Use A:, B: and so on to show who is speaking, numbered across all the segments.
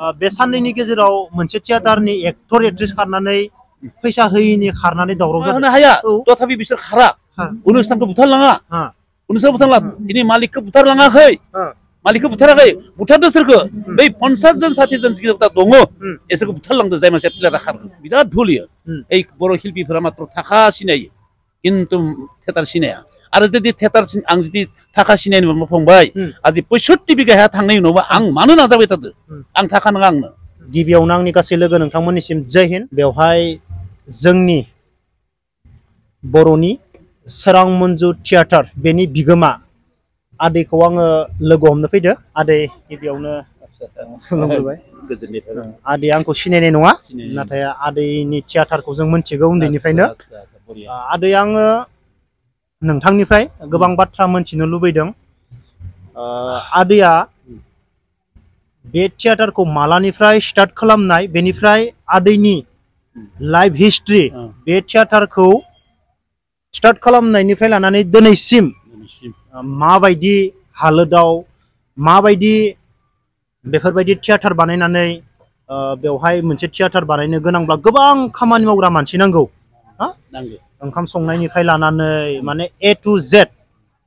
A: बे साननैनि गेजेराव मोनसे थियाटारनि एक्टर एक्ट्रेस खारनानै फैसा होयिनि खारनानै दावराव
B: जानो हाया तथापि बिसोर खारा अनुष्ठानखौ बुथारलाङा अनुष्ठान बुथारला दिनै मालिकखौ बुथारलाङाखै मालिकखौ बुथाराखै बुथारदो सोरखौ बै 50 जन 60 जन जिखिजा दङ एसोरखौ बुथारलांदो जाय मानसिया प्लेयारा खारगोन बिराद भुलियो এই बर' शिल्पीफोरा मात्र थाखा सिनायो किन्तु थियाटार सिनाया आरो जुदि थियाटार आं जुदि थाखा सिनायनो मोनबा फंबाय आज 65 बिघा हा थांनायनि उनावबो आं मानो नाजाबाय थादो आं थाखा नङा आंनो
A: गिबियावनो आंनि गासै लोगो नोंथांमोननिसिम जय हिन्द बेवहाय जोंनि बर'नि सोरां मन्जु थियाटार बेनि बिगोमा आदैखौ आङो लोगो हमनो फैदो आदै गिबियावनो खुलुमबाय आदै आंखौ सिनायनाय नङा नाथाय आदैनि थियाटारखौ जों मिथिगौ उन्दैनिफ्रायनो आदै आङो नोंथांनिफ्राय गोबां बाथ्रा मोनथिनो लुबैदों आदैया बे थियाटारखौ मालानिफ्राय स्टार्ट खालामनाय बेनिफ्राय आदैनि लाइफ हिस्ट्री बे थियाटारखौ स्टार्ट खालामनायनिफ्राय लानानै दिनैसिम माबायदि हालोदाव माबायदि बेफोरबायदि थियाटार बानायनानै बेवहाय मोनसे थियाटार बानायनो गोनांब्ला गोबां खामानि मावग्रा मानसि नांगौ ओंखाम संनायनिफ्राय लानानै माने A to Z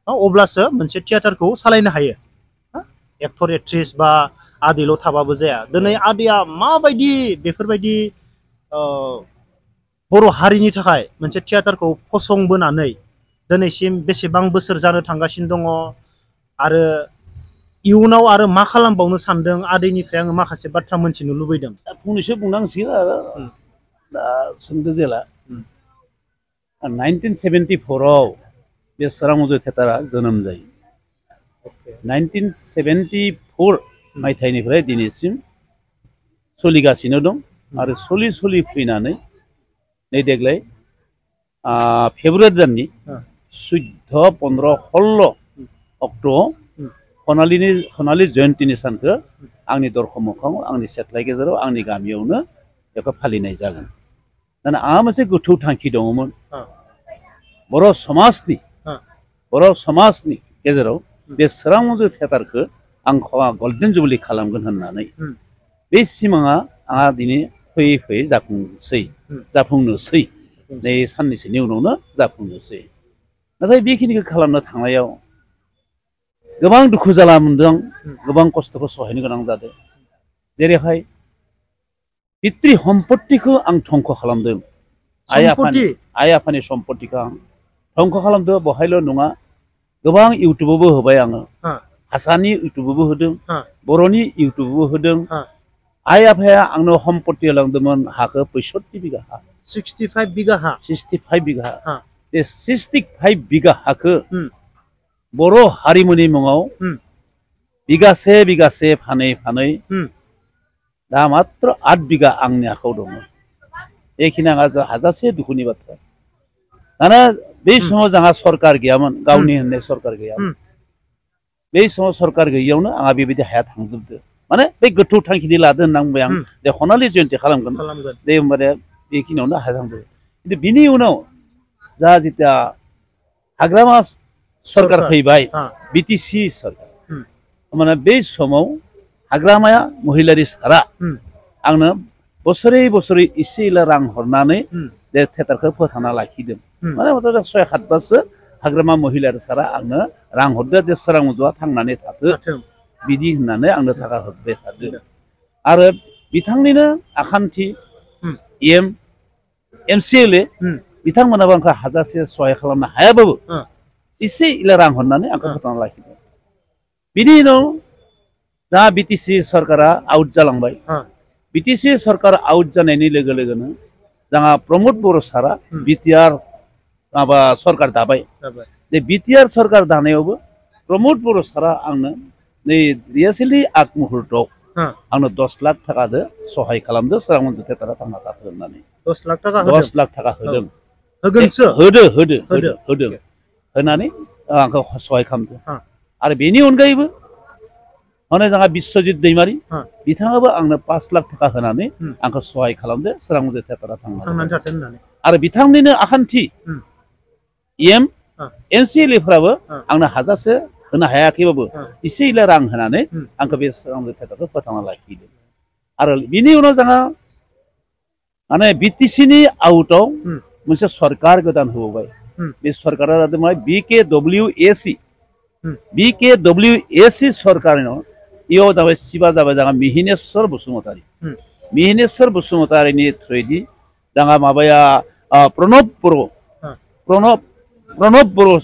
A: अब्लासो मोनसे थियाटारखौ सालायनो हायो एक्टर एक्ट्रेस बा आदैल' थाबाबो जाया दिनै आदैया माबायदि बेफोरबायदि बर' हारिनि थाखाय मोनसे थियाटारखौ फसंबोनानै दिनैसिम बेसेबां बोसोर जानो थांगासिनो दङ आरो इयुनाव आरो मा खालामबावनो सानदों आदैनिफ्राय आङो माखासे बाथ्रा मोनथिनो लुबैदों
B: फंनैसो बुंनांसिगोन आरो दा सोंदो जेला 1974 आव बे सोरां मन्जु थियाटारा जोनोम जायो 1974 मायथाइनिफ्राय दिनैसिम सोलिगासिनो दं आरो सलि फैनानै नै देग्लाय फेब्रुवारि दाननि 14 15 16 अक्ट'आव खनालि जयन्तीनि सानखौ आंनि दरखं मोखाङाव आंनि सेथलाय गेजेराव आंनि गामियावनो बेखौ फालिनाय जागोन दाना आंहा मोनसे गोथौ थांखि दङमोन बर' समाजनि गेजेराव बे सोरां मन्जु थियाटारखौ आं गल्डेन जुबलि खालामगोन होननानै बे सिमाङा आंहा दिनै फैयै फैयै जाफुंनोसै नै साननैसोनि उनावनो जाफुंनोसै नाथाय बेखिनिखौ खालामनो थांनायाव गोबां दुखु जारला मोनदों गोबां खस्थ'खौ सहायनो गोनां जादों जेरैहाय पितृ सम्पत्तिखौ आं धंख' खालामदों आइ आफानि सम्पत्तिखौ आं धंख' खालामदों बहायल' नङा गोबां इउटुबावबो होबाय आङो भाषानि इउटुबावबो होदों बर'नि इउटुबावबो होदों आइ आफाया आंनो सम्पत्ति होलांदोंमोन हाखौ 65 बिघा हा
A: 65 बिघा हा
B: 65 बिघा बे 65 बिघा हाखौ बर' हारिमुनि मुङाव बिगासे फानै दा मात्र 8 बिघा आंनि आखायाव दङ बेखिनि आंहा हाजासे दुखुनि बाथ्रा दाना बे समाव जोंहा सरकार गैयामोन गावनि होननाय सरकार गैयामोन बे समाव सरकार गैयियावनो आंहा बेबायदि हाया थांजोबदो माने बे गोथौ थांखि लादो होनना बुंबाय आं दे खनालि जयन्ती खालामगोन दे होमबाने बेखिनियावनो हाया थांदो खिन्थु बिनि उनाव जा जिता हाग्रामा सरकार फैबाय बिटिसि सरकार माने बे समाव हाग्रामाया महिलारि सारा आंनो बोसोरै एसे एला रां हरनानै बे थियाटारखौ फोथांना लाखिदों माने 6-7 बारसो हाग्रामा महिलारि सारा आंनो रां हरदो जे सोरां मन्जुआ थांनानै थाथो बिदि होननानै आंनो थाखा हरबाय थादों आरो बिथांनिनो आखान्थि MCLA बिथांमोनाबो आंखौ हाजासे सहाय खालामनो हायाबाबो एसे इला रां हरनानै आंखौ फोथांना लाखिदों बिनि उनाव जा बिटिसि सरकारा आउट जालांबाय बिटिसि सरकार आउट जानायनि लोगो लोगोनो जोंहा प्रमद बर' सारा बिटिआर माबा सरकार दाबाय बे बिटिआर सरकार दानायावबो प्रमद बर' सारा आंनो नै रियासलि आग मुहुर्तआव आंनो 10 लाख थाखादो सहाय खालामदो सोरां मन्जु थियाटारा थांना थाथों होननानै
A: 10 लाख थाखा
B: होदों होदों होनानै आंखौ सहाय खालामदों आरो बेनि अनगायैबो माने जोंहा बिश्वजित दैमारि बिथाङाबो आंनो 5 लाख थाखा होनानै आंखौ सहाय खालामदो सोरां मन्जु थियाटारा थांनानै थाथों होननानै आरो बिथांनिनो आखान्थि MCLA फोराबो आंनो हाजासे होनो हायाखैबाबो एसे इला रां होनानै आंखौ बे सोरां मन्जु थियाटारखौ फोथांना लाखिदों आरो बिनि उनाव जोंहा माने बिटिसिनि आउटआव मोनसे सरकार गोदान होबाय बे सरकारा जादों मा BKWAC सरकारनो इयाव जाबाय सिबा जाबाय जोंहा मिहिनेश्वर बसुमतारी मिहिनेश्वर बसुमतारीनि थ्रुयैदि जोंहा माबाया प्रणब बर'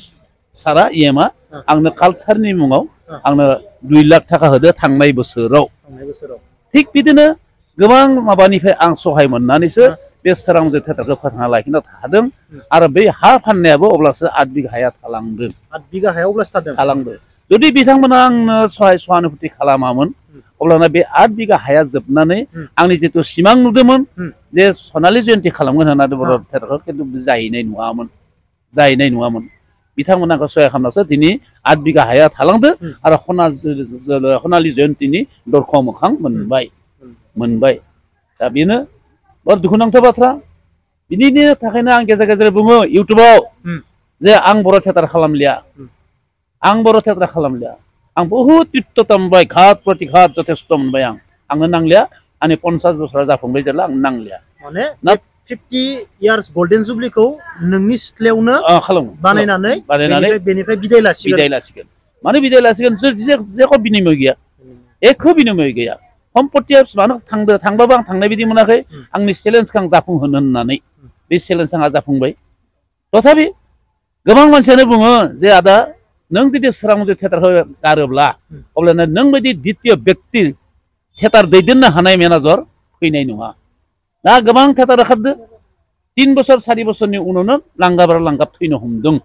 B: सारा इएमआ आंनो कालसारनि मुङाव आंनो 2 लाख थाखा होदो थांनाय बोसोराव थिग बिदिनो गोबां माबानिफ्राय आं सहाय मोननानैसो बे सोरांमोनजो थियेटारखौ फोथांना लाखिनो हादों आरो बै हा फाननायाबो अब्लासो 8 बिघा हाया थालांदों
A: 8 बिघा हाया अब्लासो
B: थालांदों जुदि बिथांमोना आंनो सहाय सहानुभूति खालामामोन अब्लाना बे 8 बिघा हाया जोबनानै आंनि जितु सिमां नुदोंमोन जे सनालि जयन्ती खालामगोन होननानै बर' थियेटारखौ खिन्थु जाहैनाय नङामोन बिथांमोना आंखौ सहाय खालामनासो दिनै 8 बिघा हाया थालांदो आरो सनालि जयन्तीनि दरखं मोखां मोनबाय दा बेनो बहुत दुखुनांथाव बाथ्रा बिनिनो थाखायनो आं गेजेर गेजेर बुङो इउटुबाव जे आं बर' थियेटार खालामलिया आं बहुत तीर्थता मोनबाय घात प्रतिघात जथेस्थ मोनबाय आंनो नांलिया आंनि 50 बोसोरा जाफुंबाय जेला आं नांलिया
A: माने 50 इयार्स गोल्डन जुबलिखौ नोंनि सिथ्लायावनो बानायनानै बेनिफ्राय बिदाय लासिगोन
B: माने बिदाय लासिगोन जेखौ बिनिमय गैया एख' बिनिमय गैया सम्पत्तिया मानो थांबाबो आं थांनाय बायदि मोनाखै आंनि चेलेन्जखौ आं जाफुंहोनो होननानै बे चेलेन्ज आंहा जाफुंबाय तथापि गोबां मानसियानो बुङो जे आदा नों जुदि सोरांमोनजो थियेटारखौ गारोब्ला अब्लाना नों बायदि द्वितीय व्यक्ति थियेटार दैदेननो हानाय मेनेजार फैनाय नङा दा गोबां थियेटार ओंखारदों 3 बोसोर 4 बोसोरनि उनावनो लांगाब थैनो हमदों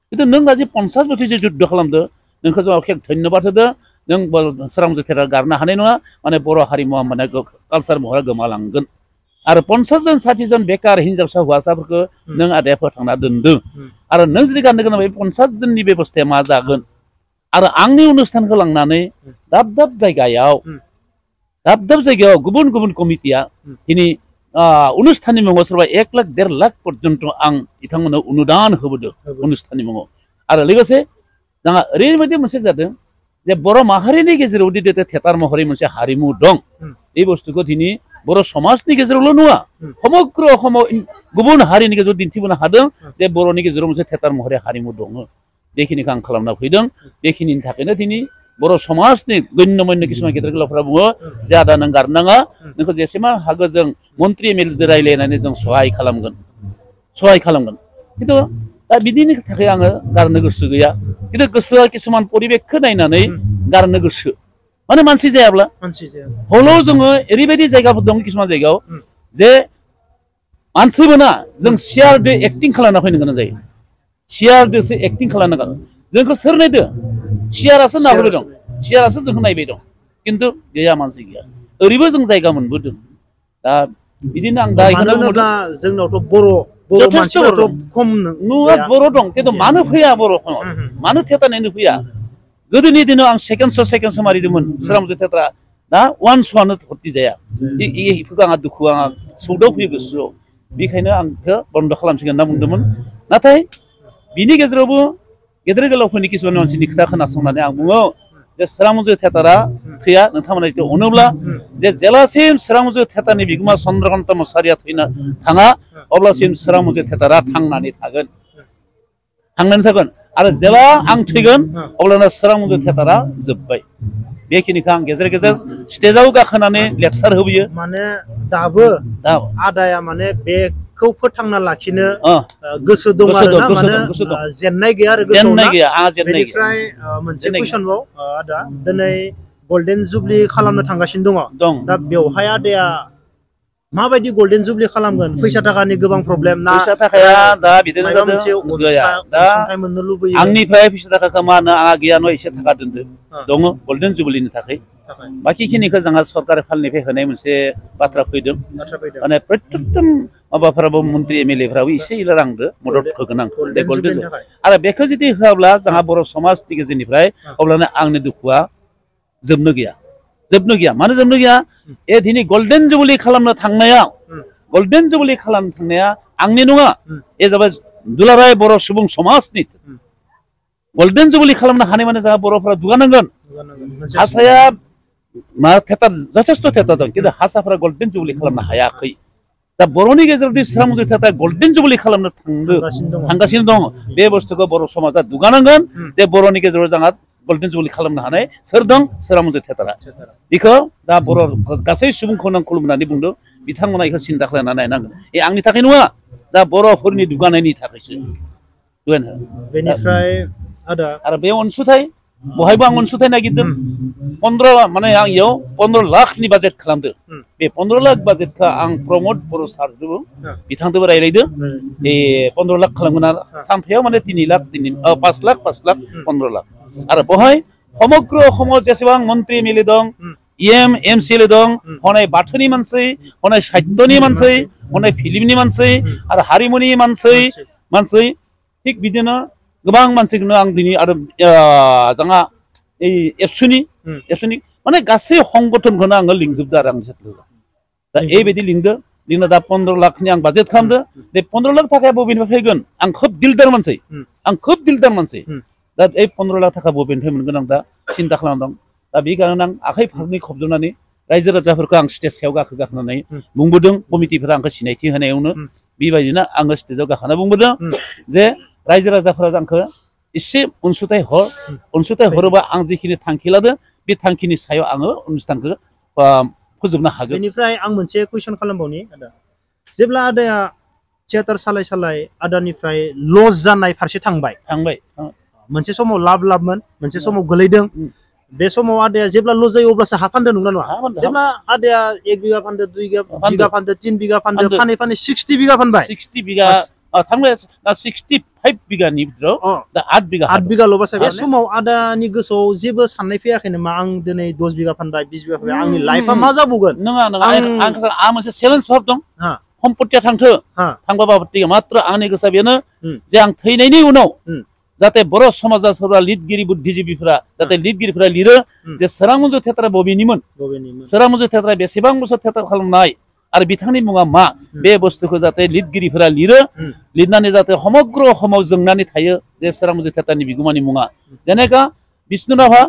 B: खिन्थु नों दाजि 50 बोसोरसो जुद्ध खालामदो नोंखौ जों अखेक धन्यबाद होदो नों सोरांमोनजो थियेटार गारनो हानाय नङा माने बर' हारिमुवा माने कालसार महरा गोमालांगोन आरो 50 जन 60 जन बेकार हिनजावसा हौवासाफोरखौ नों आदाया फोथांना दोनदों आरो नों जुदि गारनो गोनां 50 जननि बेबस्थाया मा जागोन आरो आंनि अनुष्ठानखौ लांनानै दाब दाब जायगायाव गुबुन गुबुन कमिटिया दिनै अनुष्ठाननि मुङाव सोरबा 1 लाख 1.5 लाख पर्यन्त आं बिथांमोननो अनुदान होबोदों अनुष्ठाननि मुङाव आरो लोगोसे जोंहा ओरैबायदि मोनसे जादों जे बर' माहारिनि गेजेराव दि थियेटार महरै मोनसे हारिमु दं बे बुस्थुखौ दिनै बर' समाजनि गेजेरावल' नङा समग्र असामाव गुबुन हारिनि गेजेराव दिन्थिबोनो हादों जे बर'नि गेजेराव मोनसे थियेटार महरै हारिमु दङ बेखिनिखौ आं खालामना फैदों बेखिनिनि थाखायनो दिनै बर' समाजनि गण्यमान्य किसुमान गेदेर गोलावफोरा बुङो जे आदा नों गारनाङा नोंखौ जेसेबां हागौ जों मन्त्रि एमएलएजों रायज्लायनानै जों सहाय खालामगोन खिन्थु दा बिदिनि थाखाय आङो गारनो गोसो गैया खिन्थु गोसोआ किसुमान परिबेकखौ नायनानै गारनो गोसो माने मानसि जायाब्ला हलाव जोङो ओरैबायदि जायगाफोर दं किसुमान जायगायाव जे मानसि मोना जों सियारदो एक्टिं खालामना फैनो गोनां जायो सियारदोसो एक्टिं खालामनांगोन जोंखौ सोर नायदो सियारासो नाहरबाय दं सियारासो जोंखौ नायबाय दं खिन्थु गैया मानसि गैया ओरैबो जों जायगा मोनबोदों दा बिदिनो आं दा
A: जोंनावथ' बर' मानसिफोराथ' खम
B: नुवा बर' दं खिन्थु मानो फैया बर' मानो थियेटार नायनो फैया गोदोनि दिनाव आं सेकेन्ड श' मारिदोंमोन सोरांमोनजो थियेटारा दा 1 श'आनो भर्ति जाया बेफोरखौ आंहा दुखु आंहा सौदाव फैयो गोसोआव बेखायनो आं बेखौ बन्द खालामसिगोन होनना बुंदोंमोन नाथाय बिनि गेजेरावबो गेदेर गोलावफोरनि किसुमान मानसिनि खोथा खोनासंनानै आं बुङो जे सोरांमोनजो थियेटारा थैया नोंथांमोना जुदि अनोब्ला जे जेलासिम सोरांमोनजो थियेटारनि बिगोमा चन्द्रकान्त मोसाहारिया थाङा अब्लासिम सोरांमोनजो थियेटारा थांनानै थागोन आरो जेला आं थैगोन अब्लाना सोरांमोनजो थियेटारा जोब्बाय बेखिनिखौ आं गेजेर गेजेर स्टेजाव गाखोनानै लेक्सार होबोयो
A: माने दाबो आदाया माने बेखौ फोथांना लाखिनो गोसो दं आरो ना माने जेननाय गैया आरो बेनिफ्राय मोनसे कुइसनबाव आदा दिनै गोल्डेन जुबलि खालामनो थांगासिनो दङ दा बेवहाय आदाया माबायदि गोल्डेन जुबलि खालामगोन फैसा थाखानि गोबां प्रब्लेम ना
B: फैसा थाखाया दा बिदिनो गैया दा
A: मोननो लुबैयो
B: आंनिफ्राय फैसा थाखाखौ मा होनो आंहा गैया न' एसे थाखा दोनदो दङ गोल्डेन जुबलिनि थाखाय बाखिखिनिखौ जोंहा सरकार फालनिफ्राय होनाय मोनसे बाथ्रा फैदों माने प्रत्येकजन माबाफोराबो मन्त्रि एमएलएफोराबो एसे एला रांदो मदद होगोन आं गोल्डेन आरो बेखौ जुदि होआब्ला जोंहा बर' समाजनि गेजेरनिफ्राय अब्लानो आंनि दुखुआ जोबनो गैया मानो जोबनो गैया दिनै गोल्डेन जुबलि खालामनो थांनाया आंनि नङा जाबाय दुलाराय बर' सुबुं समाजनि गोल्डेन जुबलि खालामनो हानाय माने जोंहा बर'फोरा दुगानांगोन आसाया मा थिएटार जथेस्थ' थिएटार दं खिन्थु हारसाफोरा गल्डेन जुबलि खालामनो हायाखै दा बर'नि गेजेराव दि सोरां मन्जु थिएटार गल्डेन जुबलि खालामनो थांगासिनो दङ बे बुस्थुखौ बर' समाजा दुगानांगोन जे बर'नि गेजेराव जोंहा गल्डेन जुबलि खालामनो हानाय सोर दं सोरां मन्जु थिएटारा बेखौ दा बर' गासै सुबुंखौ आं खुलुमनानै बुंदों बिथांमोना बेखौ सिन्था खालामनानै नायनांगोन आंनि थाखाय नङा दा बर'फोरनि दुगानायनि थाखायसो
A: बेनिफ्राय
B: आरो बे अनसुंथाइ बहायबो आं अनसुंथाइ नागिरदों 15 माने आं इयाव 15 लाखनि बाजेट खालामदों बे 15 लाख बाजेटखौ आं प्रमद बर' सारजों बिथांजोंबो रायलायदों बे 15 लाख खालामगोन आरो सानफायाव माने 3 लाख 5 लाख 15 लाख आरो बहाय समग्र अসমत जेसेबां मन्त्रि एमएलए दं एमसिएलए दं हनै बाथौनि मानसि हनै साहित्यनि मानसि हनै फिल्मनि मानसि आरो हारिमुनि मानसि थिग बिदिनो गोबां मानसिखौनो आं दिनै आरो जोंहा এই एबसुनि माने गासै संगठनखौनो आङो लिंजोबदों आरो आं दा এইबायदि लिंनो दा 15 लाखनि आं बाजेट खालामदों बे 15 लाख थाखाया बबेनिफ्राय फैगोन आं खोब दिलदार मानसि दा এই 15 लाख थाखा बबेनिफ्राय मोनगोन आं दा सिन्था खालामदों दा बे कारणे आं आखाइ फारनै खबजोबनानै रायजो राजाफोरखौ आं स्टेज सायाव गाखोनानै बुंबोदों कमिटिफोरा आंखौ सिनायथि होनायावनो बेबायदिनो आङो स्टेजाव गाखोना बुंबोदों जे रायजो राजाफोरा आंखौ एसे अनसुंथाइ हरोबा आं जिखिनि थांखि लादों बे थांखिनि सायाव आङो अनुष्ठानखौ फोजोबनो हागोन
A: बेनिफ्राय आं मोनसे कुइसन खालामबावनि आदा जेब्ला आदाया थियेटार सालाय आदानिफ्राय लस जानाय फारसे थांबाय मोनसे समाव लाबमोन मोनसे समाव गोलैदों बे समाव आदाया जेब्ला लस जायो अब्लासो हा फानदों नंगौना नङा जेब्ला आदाया 1 बिघा फानदो 2 बिघा फानदो 3 बिघा फानदो फानै 60 बिघा फानबाय
B: 60 बिघा थांबाय 65 बिघानि भितराव दा 8
A: बिघाल' बासाय बे समाव आदानि गोसोआव जेबो साननाय फैयाखै नामा आं दिनै 10 बिघा फानबाय 20 बिघा फानबाय आंनि लाइफआ मा जाबोगोन
B: नङा आं मोनसे चेलेन्ज भाब दं सम्पत्तिया थांबाबो मात्र आंनि गोसोआ बेनो जे आं थैनायनि उनाव जाहाथे बर' समाजा सोरबा लिरगिरि बुद्धिजीबिफोरा जाहाथे लिरगिरिफोरा लिरो जे सोरां मन्जु थिएटारा बबेनिमोन सोरां मन्जु थिएटारा बेसेबां बोसोर थिएटार खालामनाय आरो बिथांनि मुङा मा बे बुस्थुखौ जाहाथे लिरगिरिफोरा लिरनानै जाहाथे समग्र अहमाव जोंनानै थायो जे सोरां मन्जु थिएटारनि बिगुमानि मुङा जेनेका बिष्णु राभा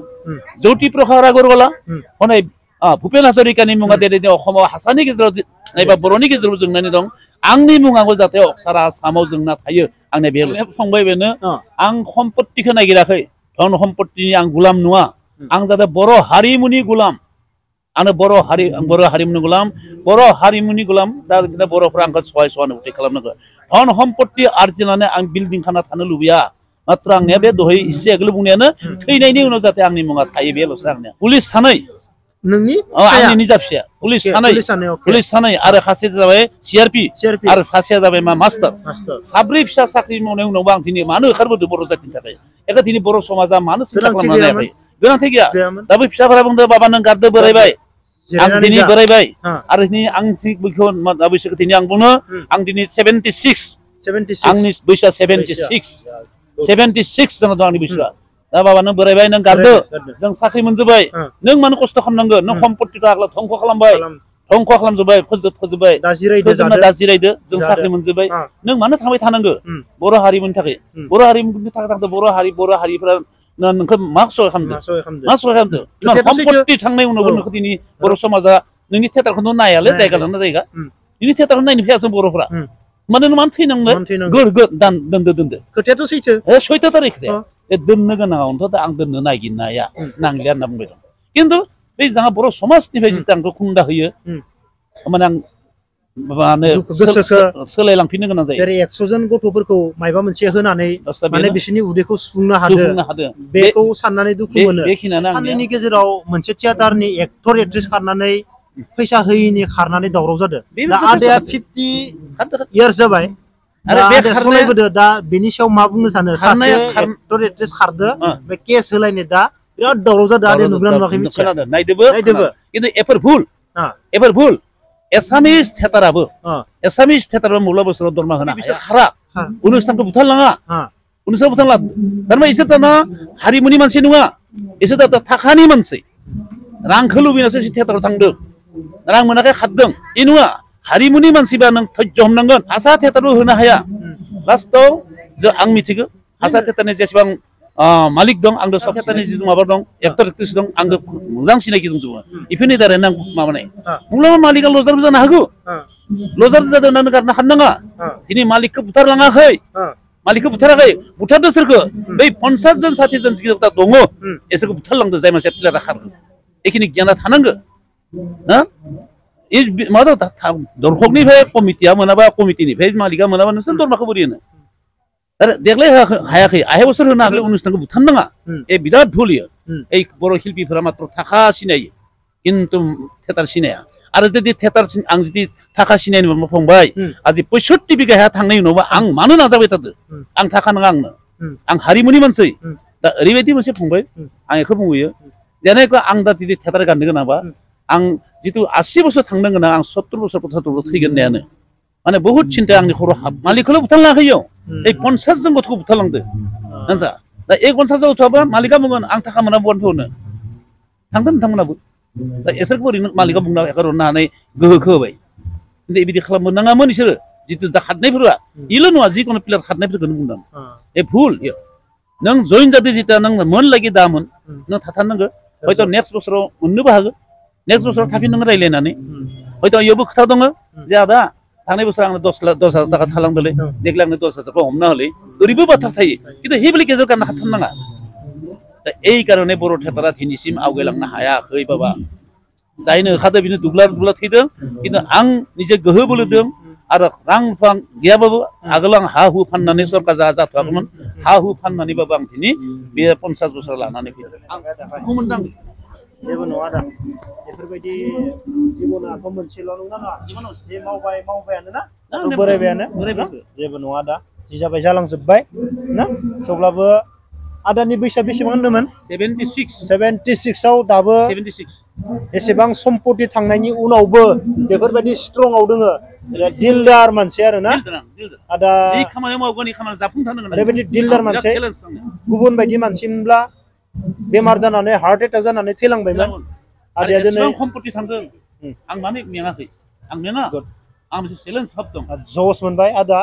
B: ज्योति प्रसाद आगरवाला हनै भुपेन हाजरिकानि मुङा दिनै अहमाव हारसानि गेजेराव नायबा बर'नि गेजेराव जोंनानै दं आंनि मुङाबो जाहाथे सारा आसामाव जोंना थायो आंनि बे फंबाय बेनो आं सम्पत्तिखौ नागिराखै धन सम्पत्तिनि आं गुलाम नङा आं जाहाथे बर' हारिमुनि गुलाम आंनो बर' हारिमुनि गुलाम दा बर'फ्रा आंखौ सहानुभूति खालामनांगौ धन सम्पत्ति आरजिनानै आं बिल्डिं खाना थानो लुबैया मात्र आंनिया बे दहाय एसे आगोल बुंनायानो थैनायनि उनाव जाहाथे आंनि मुङा थायो बेल'सो आंनिया पुलिस सानै
A: नोंनि
B: आंनि निजा फिसाया पुलिस सानै आरो सासे जाबाय सिआरपि आरो सासेया जाबाय मा मास्टार साब्रै फिसा साख्रि मावनायनि उनावबो आं दिनै मानो ओंखारबोदों बर' जातिनि थाखाय एखो दिनै बर' समाजा मानो सिन्था खालामनो हायाखै गोनांथि गैया दा बै फिसाफोरा बुंदों बाबा नों गारदो बोरायबाय आं दिनै बोरायबाय आरो दिनै आं बैसोखौ दिनै आं बुङो आं दिनै 76 आंनि बैसोआ 76 जाना दं आंनि बैसोआ दा बाबा नों बोरायबाय नों गारदो जों साख्रि मोनजोब्बाय नों मानो खस्थ' खालामनांगो नों सम्पत्तिखौ आगोलाव धंख' खालामजोब्बाय फोजोबबाय दा जिरायदो जों साख्रि मोनजोब्बाय नों मानो थांबाय थानांगो बर' हारिमुनि थाखाय बर' हारिफोरा नोंखौ मा सहाय खालामदो सम्पत्ति थांनाय उनावबो नोंखौ दिनै बर' समाजा नोंनि थिएटारखौनो नायालै जायगा लाना जायगा नोंनि थिएटारखौ नायनो फैयासै बर'फ्रा मानो थैनांनो दोनदो
A: खोथायाथ'
B: सैथो थारै खोथाया दोननो गोनाङावनोथ' दा आं दोननो नागिरनाया नांलिया होनना बुंबाय दं खिन्थु बे जोंहा बर' समाजनिफ्राय जितु आंखौ खुंदा होयो माने आं सोलायलांफिननो गोनां जायो
A: जेरै 100 जन गथ'फोरखौ मायबा मोनसे होनानै माने बिसोरनि उदैखौ सुफुंनो हादों बेखौ साननानै दुखु मोनो साननैनि गेजेराव मोनसे थियेटारनि एक्टर एक्ट्रेस खारनानै फैसा होयिनि खारनानै दावराव जादों दा आदाया 50 इयार्स जाबाय आरो बे खारनायबोदो दा बेनि सायाव मा बुंनो सानो सासे एक्टर एक्ट्रेस खारदो बे केस होलायनो दा बिराद दावराव जादों आदाया नुग्रा नुवाखै मिथिया
B: नायदोबो खिन्थु एफोर भुल एसामिस थिएटाराबो मुला बोसोराव दरमा होना बिसोर खारा अनुष्ठानखौ बुथारलाङा थारमाने इसोर दाना हारिमुनि मानसि नङा इसोर दा थाखानि मानसि रांखौ लुबैनासो थिएटाराव थांदों रां मोनाखै खारदों इ नङा हारिमुनि मानसिबा नों धैर्य हमनांगोन हारसा थिएटारबो होनो हाया लास्टआव जों आं मिथिगौ हारसा थिएटारनि जेसेबां मालिक दं आंदो सब थिएटारनि जितु माबा दं एक्टर एक्ट्रेस दं आंदो मोजां सिनायखि दंजोबो इफोरनि दारै आं माबानाय मुलाम्फा मालिकआ लजारबो जानो हागौ लजार जादों होननानै गारनो हानाङा दिनै मालिकखौ बुथारलाङाखै मालिकखौ बुथाराखै बुथारदो सोरखौ बै 50 जन 60 जन जिता दङ इसोरखौ बुथारलांदो जाय मानसिया प्लेयारा खारगोन एखिनि गियाना थानांगौ हा मा दर्शकनिफ्राय कमिटिया मोनाबा कमिटिनिफ्राय मालिकआ मोनाबा नोंसोर दरमाखौ बोरै होनो देग्लाय हायाखै आहाय बोसोर होनो हागलै अनुष्ठानखौ बुथारनाङा बिराद भुल इयो এই बर' शिल्पीफोरा मात्र थाखा सिनायो কিন্তু थिएटार सिनाया आरो जुदि थिएटार आं जुदि थाखा सिनायनो मोनबा फंबाय आज 65 बिघा हा थांनायनि उनावबो आं मानो नाजाबाय थादो आं थाखा नङा आंनो आं हारिमुनि मानसि दा ओरैबायदि मोनसे फंबाय आं बेखौ बुंयो जेनेखा आं दा जुदि थिएटार गाननो गोनांबा आं जितु 80 बोसोर थांनो गोनां आं 70 बोसोर 75 बोसोर थैगोन होननायानो माने बहुत चिन्ता आंनि खर' मालिकखौल' बुथारलाङाखै इयाव এই 50 जन गथ'खौ बुथारलांदो नोंसा दा एक 50 जन गथ'आबा मालिकआ बुंगोन आं थाखा मोना बहानिफ्राय हरनो थांदों नोंथांमोनाबो दा इसोरखौ ओरैनो मालिकआ बुंना एगारहरनो हानाय गोहोखौ होबाय खिन्थु बिदि खालामनो नाङामोन इसोरो जितु दा खारनायफोरा इल' नङा जिखुनु प्लेयार खारनायफोरखौनो बुंदों भुल नों जइन जादो जिता नों मोन लागि दामोन नों थाथारनांगौ हयथ' नेक्स्ट बोसोराव मोननोबो हागौ नेक्स्ट बोसोराव थाफिन नों रायज्लायनानै हयथ' इयावबो खोथा दङ जे आदा थांनाय बोसोर आंनो 10,000 थाखा थालांदोंलै देग्लाय आंनो 10,000 हमना होलै ओरैबो बाथ्रा थायो खिन्थु हेबलि गेजेर गाननो हाथारनाङा दा এই কারণে बर' थिएटारा दिनैसिम आवगायलांनो हायाखै बाबा जायनो ओंखारदों बिनो दुब्ला दुब्ला थैदों खिन्थु आं निजे गोहो बोलोदों आरो रां रुफा गैयाबाबो आगोल आं हा हु फाननानै सरकार जाथ'वाखैमोन हा हु फाननानैबाबो आं दिनै बे 50 बोसोर लानानै फैदों आं बेखौ मोनदां
A: जेबो नङा दा बेफोरबायदि जिबनाथ' मोनसेल' नङा जे मावबायानो ना बोरायबायानो जेबो नङा दा जि जाबाय जालांजोब्बाय ना थेवब्लाबो आदानि बैसोआ बेसेबां होनदोंमोन 76 आव दाबो
B: 76
A: एसेबां सम्पति थांनायनि उनावबो बेफोरबायदि स्ट्रंआव दोङो दिलदार मानसि आरो ना आदा
B: जि खामानि मावगोन खामानि जाफुंथारनांगोन
A: ओरैबायदि दिलदार मानसि गुबुन बायदि मानसिमोनब्ला बेमार जानानै हार्ट एटाक जानानै थैलांबायमोन आदाया दिनै
B: सम्पति थांदों आं माने मेङाखै आं मेङा आं मोनसे चेलेन्ज हाब दं
A: जस मोनबाय आदा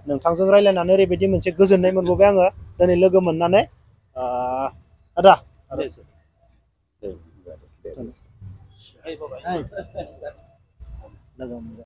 A: नोंथांजों रायलायनानै ओरैबायदि मोनसे गोजोननाय मोनबाय आङो दिनै लोगो मोननानै आदा लोगो